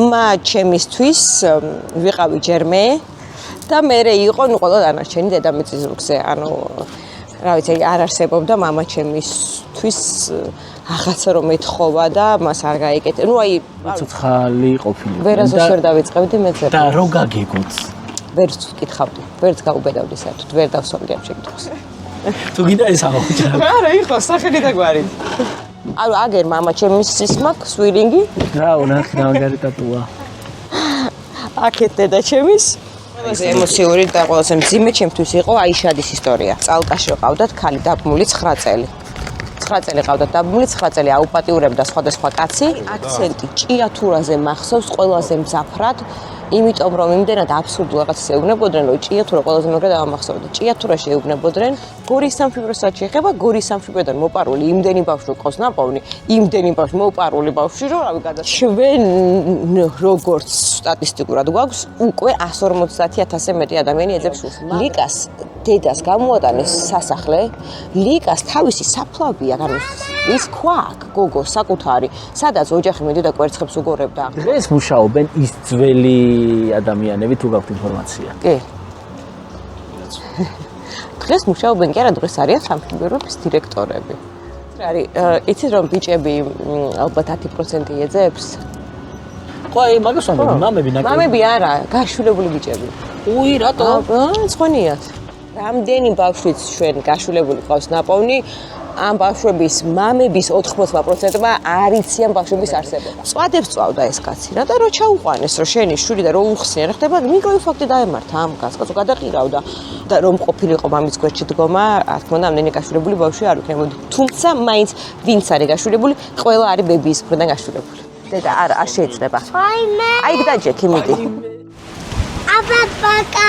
მამა ჩემისთვის ვიყავი ჯერ მე და მე იყო ნუ ყველა დანარჩენი დედამიწის ზურგზე. ანუ რა ვიცი, არ არსებობდა მამა ჩემისთვის აღაცა რომ ეთხოვა და მას არ გაიკეთე. ნუ აი ცოცხალი ყოფილი. ვერასოდეს ვერ დავიწყებდი მე წერა. და რო გაგეგოც. ვერც ვკითხავდი, ვერც გაუბედავდი საერთოდ, ვერ დავსვამდი ამ შეკითხვას. თუ გინდა ეს აღუჭა. არა, იყო სახელი და გვარი. ანუ აგერ მამა ჩემის მაქვს სვირინგი. რა უნახი რა მაგარი ტატუა. აქეთ დედა ჩემის. ყველაზე ემოციური და ყველაზე მძიმე ჩემთვის იყო აიშადის ისტორია. წალკაში ყავდათ ქალი დაბმული 9 წელი. 9 წელი ყავდათ დაბმული, 9 წელი აუპატიურებდა სხვადასხვა კაცი. აქცენტი ჭიათურაზე მახსოვს ყველაზე მძაფრად. იმიტომ რომ იმდენად აბსურდულ რაღაცას ეუბნებოდნენ, რომ ჭიათურა ყველაზე მაგრად ამახსოვდა. ჭიათურაში ეუბნებოდნენ, გორის სამშობლოსაც შეეხება, გორის სამშობლოდან მოპარული იმდენი ბავშვი ყავს ნაპოვნი, იმდენი ბავშვი მოპარული ბავშვი, რომ რავი ჩვენ როგორც სტატისტიკურად გვაქვს, უკვე 150,000-ზე მეტი ადამიანი ეძებს შულს. ლიკას დედას გამოატანეს სასახლე, ლიკას თავისი საფლავია, ანუ ის ქვა აქვს, გოგო საკუთარი, სადაც ოჯახი მიდოდა კვერცხებს უგორებდა. დღეს მუშაობენ ის ძველი ადამიანები თუ გაქვთ ინფორმაცია? კი. დღეს მუშაობენ კი არა, დღეს არიან სამშობლოების დირექტორები. არის იცით რომ ბიჭები ალბათ 10% ეძებს? ხო, აი მაგას ვამბობ, მამები ნაკლებია. მამები არა, გაშულებული ბიჭები. უი, რატო? ცხონიათ. რამდენი ბავშვიც ჩვენ გაშულებული ყავს ნაპოვნი, ამ ბავშვების მამების 80%-მა არ იციან ბავშვების არსებობა. წვადებს წვავდა ეს კაცი, რა და რო ჩაუყვანეს, რომ შენი შვილი და რო უხსნიან, ხდება მიკროინფარქტი დაემართა ამ კაცს, კაცო გადაყირავდა და რომ ყოფილიყო მამის გვერდში დგომა, რა თქმა უნდა, ამდენი გაშულებული ბავშვი არ იქნებოდა. თუმცა მაინც ვინც არის გაშულებული, ყველა არის ბებიის მხრიდან გაშულებული. დედა არ შეიძლება. აი, დაჯექი მიდი. აბა ბაკა